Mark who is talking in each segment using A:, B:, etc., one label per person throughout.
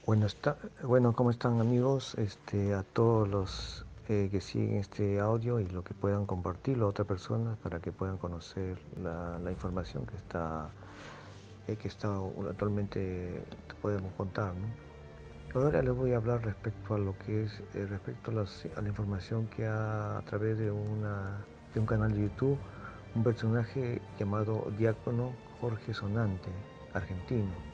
A: Bueno, bueno, ¿cómo están amigos? A todos los que siguen este audio y lo que puedan compartirlo a otras personas para que puedan conocer la información que está actualmente podemos contar, ¿no? Ahora les voy a hablar respecto a lo que es, respecto a la información que a través de un canal de YouTube, un personaje llamado Diácono Jorge Sonante, argentino.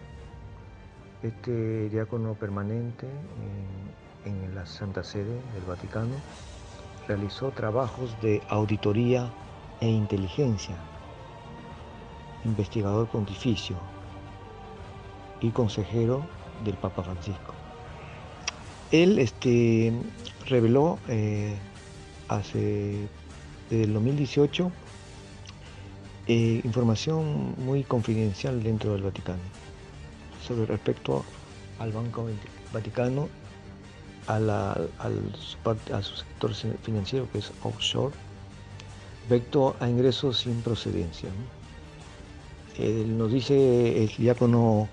A: Este diácono permanente en la Santa Sede del Vaticano realizó trabajos de auditoría e inteligencia, investigador pontificio y consejero del Papa Francisco. Él reveló desde el 2018 información muy confidencial dentro del Vaticano sobre respecto al Banco Vaticano, a su sector financiero, que es offshore, respecto a ingresos sin procedencia, ¿no? Nos dice el diácono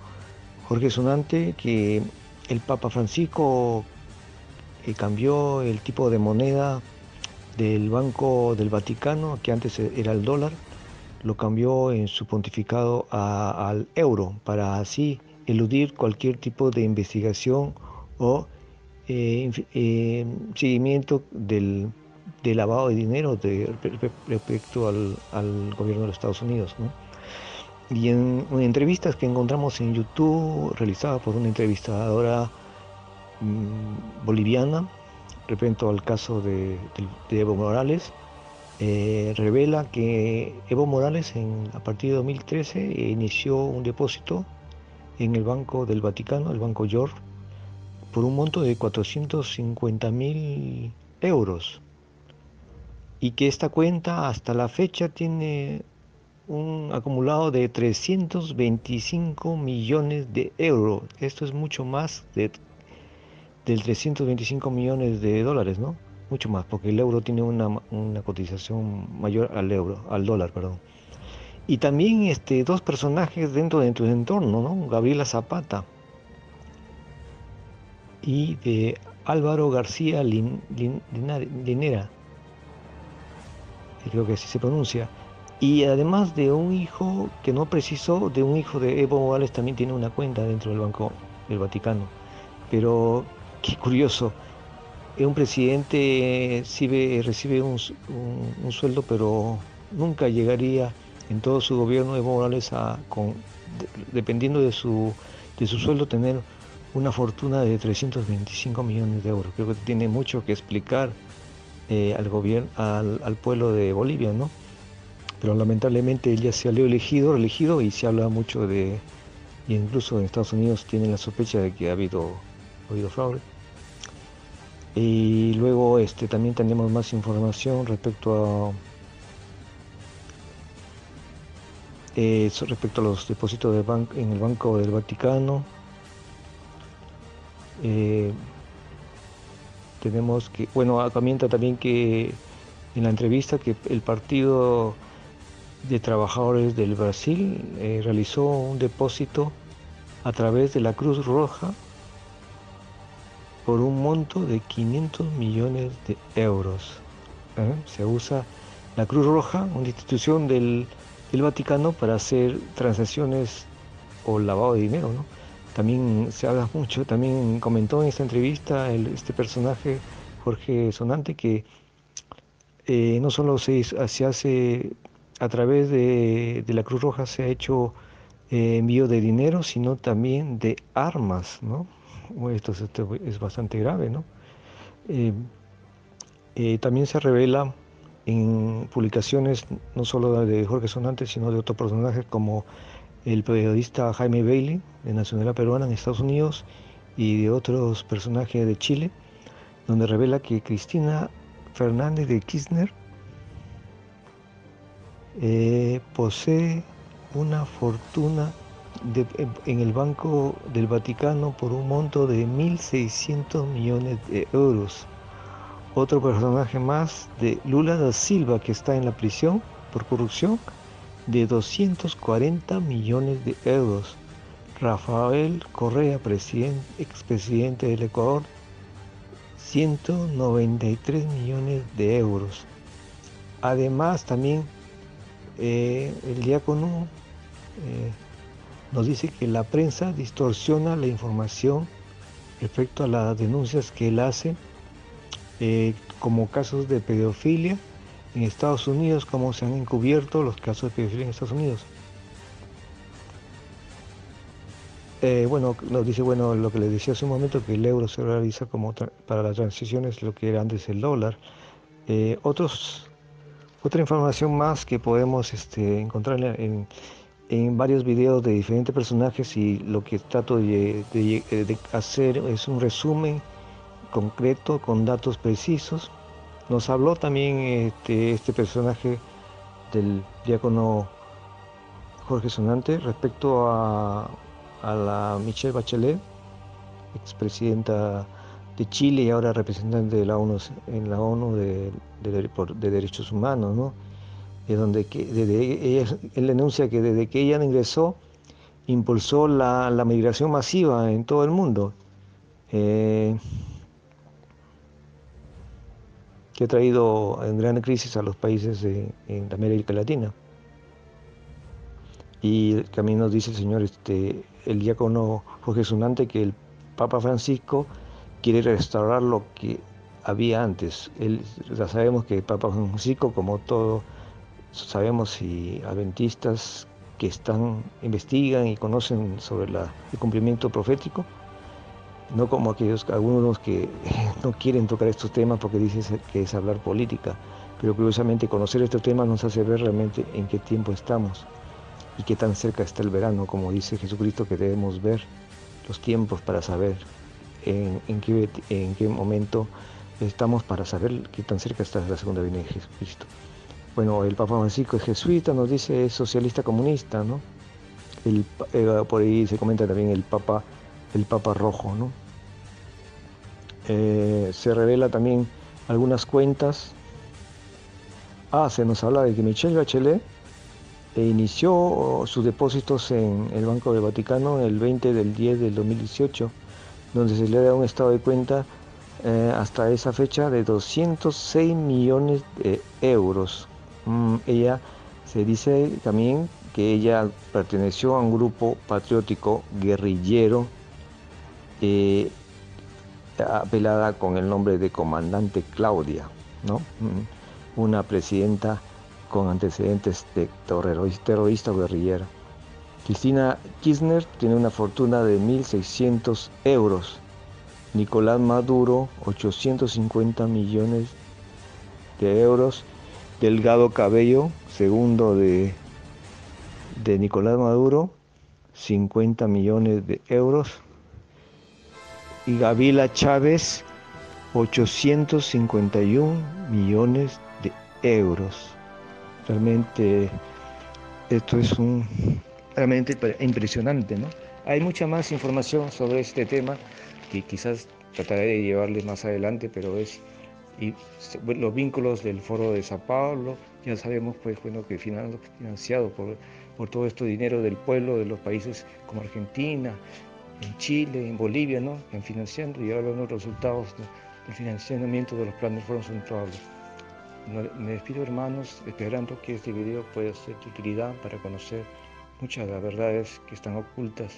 A: Jorge Sonante que el Papa Francisco cambió el tipo de moneda del Banco del Vaticano, que antes era el dólar, lo cambió en su pontificado al euro, para así eludir cualquier tipo de investigación o seguimiento del lavado de dinero respecto al gobierno de los Estados Unidos, ¿no? Y en entrevistas que encontramos en YouTube, realizadas por una entrevistadora boliviana, respecto al caso de Evo Morales, revela que Evo Morales a partir de 2013 inició un depósito en el Banco del Vaticano, el Banco York, por un monto de 450.000 euros, y que esta cuenta hasta la fecha tiene un acumulado de 325 millones de euros. Esto es mucho más del 325 millones de dólares, ¿no? Mucho más, porque el euro tiene una cotización mayor al dólar, perdón. Y también dos personajes dentro de tu entorno, ¿no? Gabriela Zapata y de Álvaro García Linera, creo que así se pronuncia. Y además de un hijo que no precisó, de un hijo de Evo Morales, también tiene una cuenta dentro del Banco del Vaticano. Pero qué curioso, un presidente sí recibe un sueldo, pero nunca llegaría en todo su gobierno Evo Morales dependiendo de su sueldo, tener una fortuna de 325 millones de euros. Creo que tiene mucho que explicar al gobierno, al pueblo de Bolivia, ¿no? Pero lamentablemente él ya se ha elegido, y se habla mucho y incluso en Estados Unidos tienen la sospecha de que ha habido fraude. Y luego también tenemos más información respecto a los depósitos en el Banco del Vaticano. Eh, Tenemos que, bueno, comenta también que en la entrevista que el Partido de Trabajadores del Brasil realizó un depósito a través de la Cruz Roja por un monto de 500 millones de euros. Se usa la Cruz Roja, una institución del Vaticano, para hacer transacciones o lavado de dinero, ¿no? También se habla mucho, también comentó en esta entrevista este personaje, Jorge Sonante, que no solo se hace a través de la Cruz Roja, se ha hecho envío de dinero, sino también de armas, ¿no? Esto es bastante grave, ¿no? Eh, También se revela en publicaciones no solo de Jorge Sonante, sino de otros personajes como el periodista Jaime Bailey, de nacionalidad peruana en Estados Unidos, y de otros personajes de Chile, donde revela que Cristina Fernández de Kirchner posee una fortuna en el Banco del Vaticano por un monto de 1.600 millones de euros. Otro personaje más de Lula da Silva, que está en la prisión por corrupción, de 240 millones de euros. Rafael Correa, expresidente del Ecuador, 193 millones de euros. Además, también el diácono nos dice que la prensa distorsiona la información respecto a las denuncias que él hace, como casos de pedofilia en Estados Unidos, cómo se han encubierto los casos de pedofilia en Estados Unidos. Bueno, nos dice, bueno, lo que les decía hace un momento, que el euro se realiza como para las transiciones, lo que era antes el dólar. Otra información más que podemos encontrar en varios videos de diferentes personajes, y lo que trato de hacer es un resumen concreto con datos precisos. Nos habló también este personaje del diácono Jorge Sonante respecto a la Michelle Bachelet, expresidenta de Chile y ahora representante de la ONU, en la ONU de Derechos Humanos, ¿no? Donde él denuncia que desde que ella ingresó, impulsó la migración masiva en todo el mundo, eh, que ha traído en gran crisis a los países en América Latina. Y también nos dice el señor, el diácono Jorge Sunante, que el Papa Francisco quiere restaurar lo que había antes. Ya sabemos que el Papa Francisco, como todos sabemos, y adventistas que investigan y conocen sobre el cumplimiento profético, no como algunos que no quieren tocar estos temas porque dicen que es hablar política, pero curiosamente conocer estos temas nos hace ver realmente en qué tiempo estamos y qué tan cerca está el verano, como dice Jesucristo, que debemos ver los tiempos para saber en qué momento estamos, para saber qué tan cerca está la segunda venida de Jesucristo. Bueno, el Papa Francisco es jesuita, nos dice, es socialista comunista, ¿no? Por ahí se comenta también el Papa Rojo, ¿no? Se revela también algunas cuentas. Se nos habla de que Michelle Bachelet inició sus depósitos en el Banco del Vaticano el 20 del 10 del 2018, donde se le da un estado de cuenta hasta esa fecha de 206 millones de euros. Ella se dice también que ella perteneció a un grupo patriótico guerrillero, apelada con el nombre de Comandante Claudia, ¿no? Una presidenta con antecedentes de terrorista o guerrillera. Cristina Kirchner tiene una fortuna de 1.600 euros. Nicolás Maduro, 850 millones de euros. Delgado Cabello, segundo de Nicolás Maduro, 50 millones de euros. Y Gavila Chávez, 851 millones de euros. Realmente esto es realmente impresionante, ¿no? Hay mucha más información sobre este tema que quizás trataré de llevarles más adelante, pero los vínculos del Foro de Sao Paulo, ya sabemos pues bueno que financiado por todo este dinero del pueblo de los países como Argentina, en Chile, en Bolivia, ¿no? En financiando, y ahora los resultados del financiamiento de los planes fueron son notables. Me despido, hermanos, esperando que este video pueda ser de utilidad para conocer muchas de las verdades que están ocultas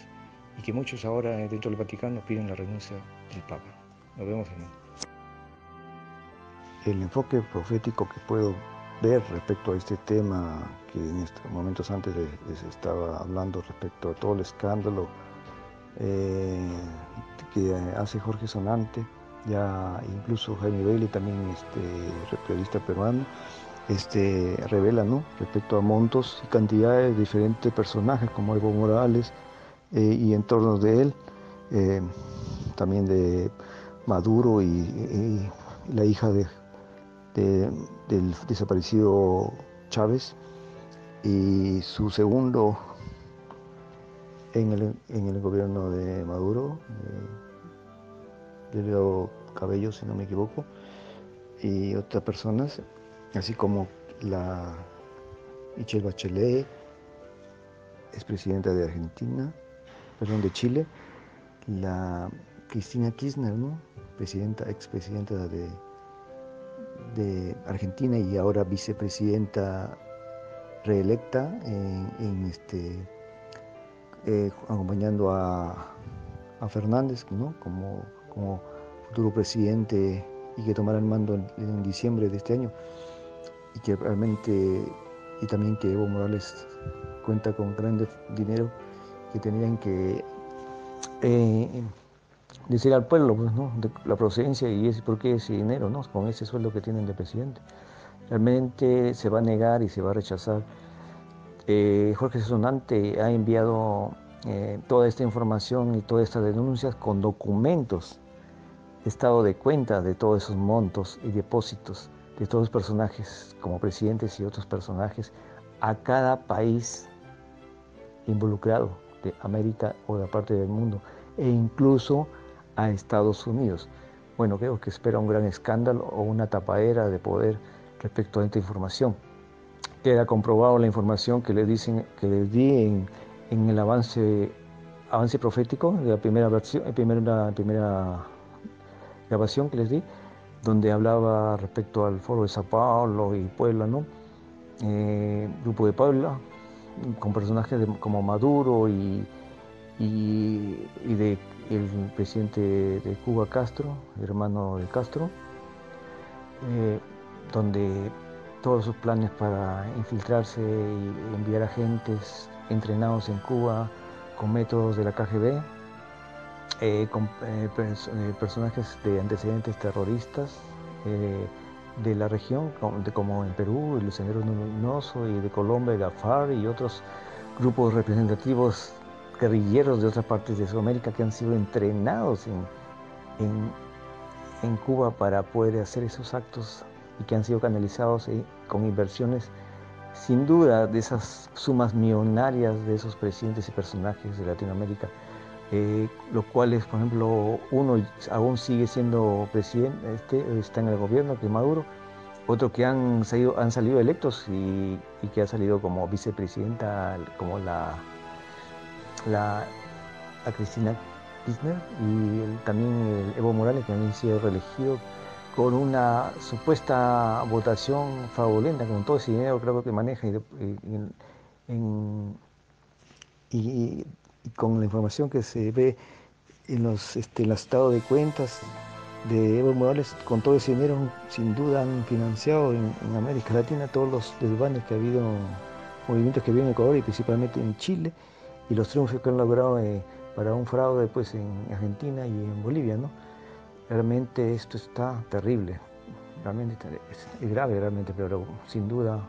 A: y que muchos ahora dentro del Vaticano piden la renuncia del Papa. Nos vemos, hermanos. El enfoque profético que puedo ver respecto a este tema, que en estos momentos antes les estaba hablando respecto a todo el escándalo que hace Jorge Sonante, ya incluso Jaime Bailey, también periodista peruano, revela, ¿no?, respecto a montos y cantidades de diferentes personajes como Evo Morales y entornos de él, también de Maduro y la hija del desaparecido Chávez, y su segundo en el gobierno de Maduro, Delgado Cabello, si no me equivoco, y otras personas, así como la Michelle Bachelet, expresidenta de Argentina, perdón, de Chile, la Cristina Kirchner, ¿no? Expresidenta de Argentina y ahora vicepresidenta reelecta acompañando a Fernández, ¿no? Como futuro presidente y que tomará el mando en diciembre de este año. Y que realmente, y también que Evo Morales cuenta con grande dinero que tendrían que decir al pueblo, pues, ¿no? De la procedencia y por qué ese dinero, ¿no? Con ese sueldo que tienen de presidente. Realmente se va a negar y se va a rechazar. Jorge Sonante ha enviado toda esta información y todas estas denuncias con documentos, estado de cuenta de todos esos montos y depósitos de todos los personajes como presidentes y otros personajes a cada país involucrado de América o de la parte del mundo e incluso a Estados Unidos. Bueno, creo que espera un gran escándalo o una tapadera de poder respecto a esta información. Queda comprobado la información que les di en el avance profético de la primera versión, primera grabación que les di, donde hablaba respecto al foro de Sao Paulo y Puebla, ¿no? Grupo de Puebla, con personajes como Maduro y de el presidente de Cuba, Castro, hermano de Castro, donde todos sus planes para infiltrarse y enviar agentes entrenados en Cuba con métodos de la KGB, con personajes de antecedentes terroristas de la región, como en Perú, el Sendero Luminoso, y de Colombia, el FARC y otros grupos representativos guerrilleros de otras partes de Sudamérica que han sido entrenados en Cuba para poder hacer esos actos y que han sido canalizados con inversiones sin duda de esas sumas millonarias de esos presidentes y personajes de Latinoamérica, los cuales, por ejemplo, uno aún sigue siendo presidente, está en el gobierno, que es Maduro, otro que han salido electos y que ha salido como vicepresidenta, como la Cristina Kirchner, y también el Evo Morales, que también ha sido reelegido con una supuesta votación fraudulenta, con todo ese dinero creo que maneja y con la información que se ve en los estados de cuentas de Evo Morales, con todo ese dinero sin duda han financiado en América Latina todos los desvanes que ha habido, movimientos que ha habido en Ecuador y principalmente en Chile, y los triunfos que han logrado para un fraude pues, en Argentina y en Bolivia, ¿no? Realmente esto está terrible, realmente es grave realmente, pero sin duda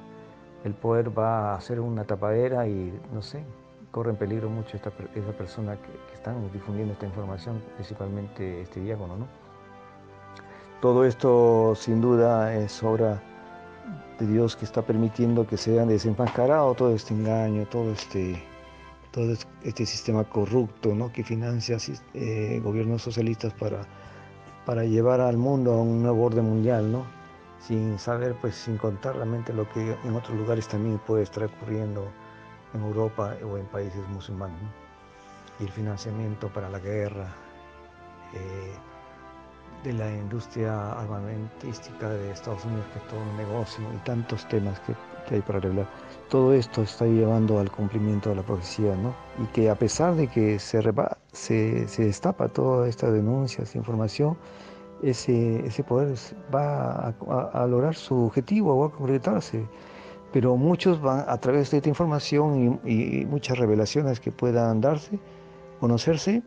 A: el poder va a ser una tapadera y no sé, corre en peligro mucho esa persona que están difundiendo esta información, principalmente este diácono, ¿no? Todo esto sin duda es obra de Dios, que está permitiendo que sean desenmascarados todo este engaño, todo este sistema corrupto, ¿no? Que financia gobiernos socialistas para llevar al mundo a un nuevo orden mundial, ¿no? Sin saber, pues sin contar realmente lo que en otros lugares también puede estar ocurriendo en Europa o en países musulmanes, ¿no? Y el financiamiento para la guerra, de la industria armamentística de Estados Unidos, que es todo un negocio, y tantos temas que hay para revelar. Todo esto está llevando al cumplimiento de la profecía, ¿no? Y que a pesar de que se destapa toda esta denuncia, esta información, ese poder va a lograr su objetivo, va a concretarse. Pero muchos van a través de esta información y muchas revelaciones que puedan darse, conocerse,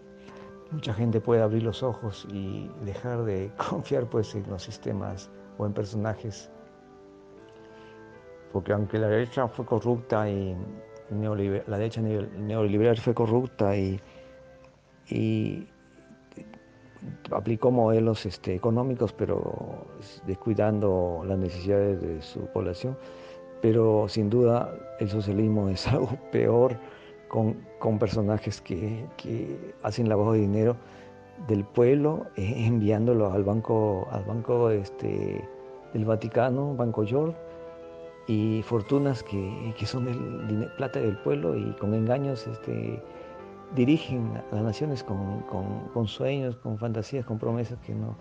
A: mucha gente puede abrir los ojos y dejar de confiar pues en los sistemas o en personajes, porque aunque la derecha fue corrupta y la derecha neoliberal fue corrupta y aplicó modelos económicos, pero descuidando las necesidades de su población, pero sin duda el socialismo es algo peor, con personajes que hacen lavado de dinero del pueblo, enviándolo al banco del Vaticano, Banco York, y fortunas que son plata del pueblo, y con engaños dirigen a las naciones con sueños, con fantasías, con promesas que no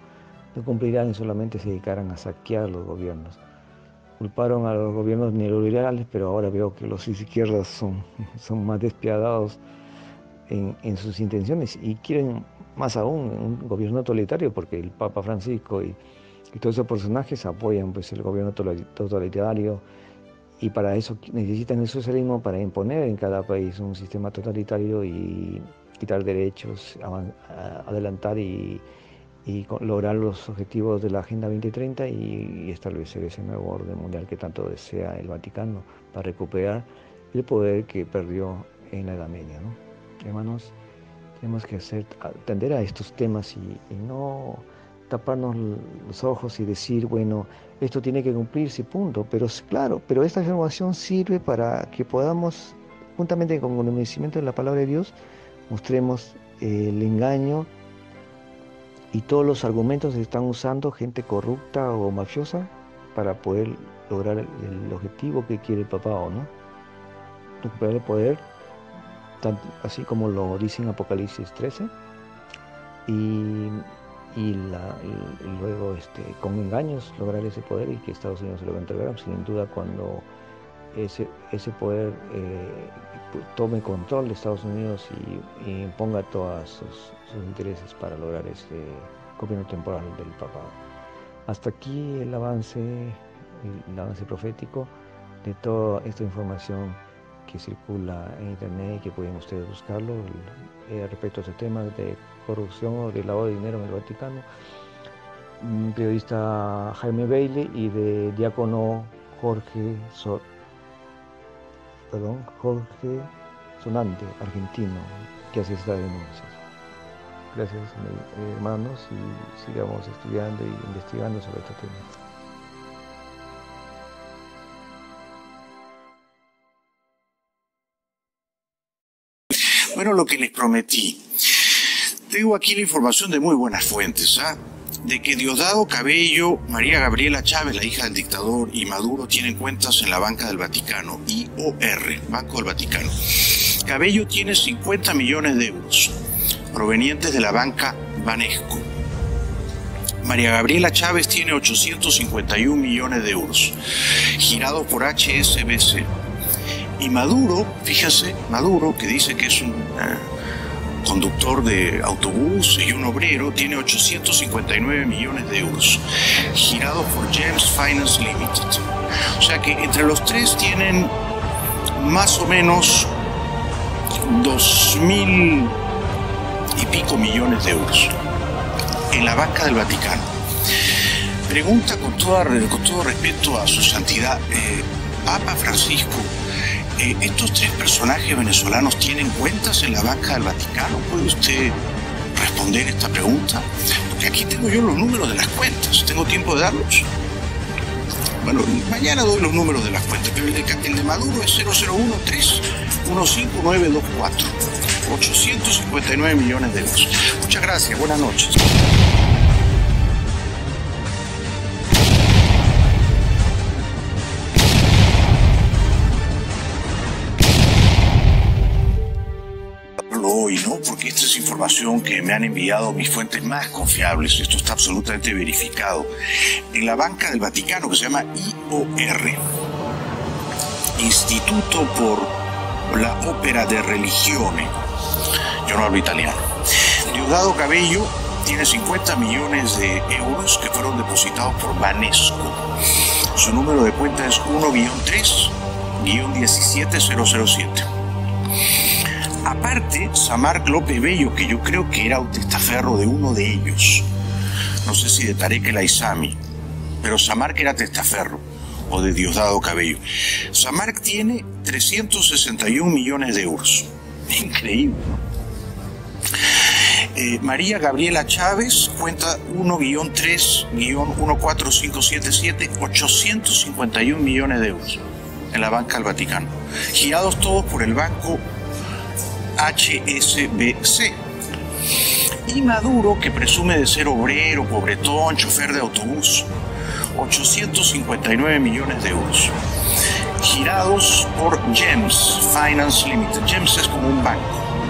A: cumplirán y solamente se dedicarán a saquear los gobiernos. Culparon a los gobiernos neoliberales, pero ahora veo que los izquierdas son más despiadados en sus intenciones y quieren más aún un gobierno totalitario, porque el Papa Francisco y todos esos personajes apoyan pues el gobierno totalitario, y para eso necesitan el socialismo para imponer en cada país un sistema totalitario y quitar derechos, adelantar y lograr los objetivos de la Agenda 2030 y establecer ese nuevo orden mundial que tanto desea el Vaticano para recuperar el poder que perdió en la Edad Media, ¿no? Hermanos, tenemos que atender a estos temas y no taparnos los ojos y decir, bueno, esto tiene que cumplirse, punto. Pero claro, pero esta información sirve para que podamos, juntamente con el conocimiento de la palabra de Dios, mostremos el engaño y todos los argumentos que están usando gente corrupta o mafiosa para poder lograr el objetivo que quiere el papado, ¿no? Recuperar el poder, así como lo dice en Apocalipsis 13, y luego con engaños lograr ese poder y que Estados Unidos se lo va a entregar. Sin duda, cuando ese poder tome control de Estados Unidos y imponga todos sus intereses para lograr este gobierno temporal del papado. Hasta aquí el avance profético de toda esta información que circula en internet y que pueden ustedes buscarlo respecto a este tema de corrupción o de lavado de dinero en el Vaticano. Periodista Jaime Bailey y de diácono Jorge Sonante, argentino, que hace estas denuncias. Gracias, hermanos, y sigamos estudiando y investigando sobre este tema.
B: Bueno, lo que les prometí. Tengo aquí la información de muy buenas fuentes, de que Diosdado Cabello, María Gabriela Chávez, la hija del dictador, y Maduro tienen cuentas en la banca del Vaticano, IOR, Banco del Vaticano. Cabello tiene 50 millones de euros provenientes de la banca Banesco. María Gabriela Chávez tiene 851 millones de euros, girados por HSBC. Y Maduro, fíjense, Maduro, que dice que es un conductor de autobús y un obrero, tiene 859 millones de euros, girados por James Finance Limited. O sea que entre los tres tienen más o menos 2.000 y pico millones de euros en la banca del Vaticano. Pregunta con todo respeto a su santidad, Papa Francisco, ¿estos tres personajes venezolanos tienen cuentas en la banca del Vaticano? ¿Puede usted responder esta pregunta? Porque aquí tengo yo los números de las cuentas. ¿Tengo tiempo de darlos? Bueno, mañana doy los números de las cuentas, pero el de Maduro es 001315924. 859 millones de euros. Muchas gracias, buenas noches. Hoy, ¿no? Porque esta es información que me han enviado mis fuentes más confiables. Esto está absolutamente verificado. En la banca del Vaticano, que se llama IOR, Instituto por la Ópera de Religione. Yo no hablo italiano. Diosdado Cabello tiene 50 millones de euros que fueron depositados por Banesco. Su número de cuenta es 1-3-17007. Aparte, Samarc López Bello, que yo creo que era un testaferro de uno de ellos, no sé si de Tarek El Aissami, pero Samarc era testaferro, o de Diosdado Cabello. Samarc tiene 361 millones de euros. Increíble, ¿no? María Gabriela Chávez, cuenta 1-3-14577, 851 millones de euros en la banca del Vaticano, girados todos por el banco HSBC. Y Maduro, que presume de ser obrero, pobretón, chofer de autobús, 859 millones de euros, girados por GEMS Finance Limited. GEMS es como un banco.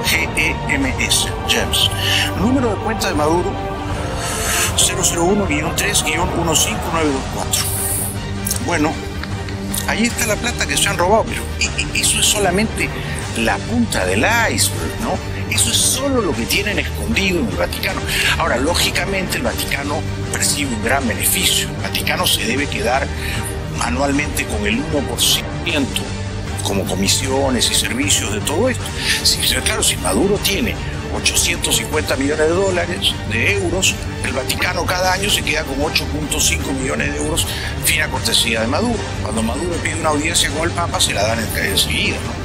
B: GEMS, GEMS. Número de cuenta de Maduro 001-3-15924. Bueno, ahí está la plata que se han robado, pero eso es solamente la punta del iceberg, ¿no? Eso es solo lo que tienen escondido en el Vaticano. Ahora, lógicamente, el Vaticano percibe un gran beneficio. El Vaticano se debe quedar anualmente con el 1% como comisiones y servicios de todo esto. Claro, si Maduro tiene 850 millones de dólares, de euros, el Vaticano cada año se queda con 8.5 millones de euros, fina cortesía de Maduro. Cuando Maduro pide una audiencia con el Papa, se la dan enseguida, ¿no?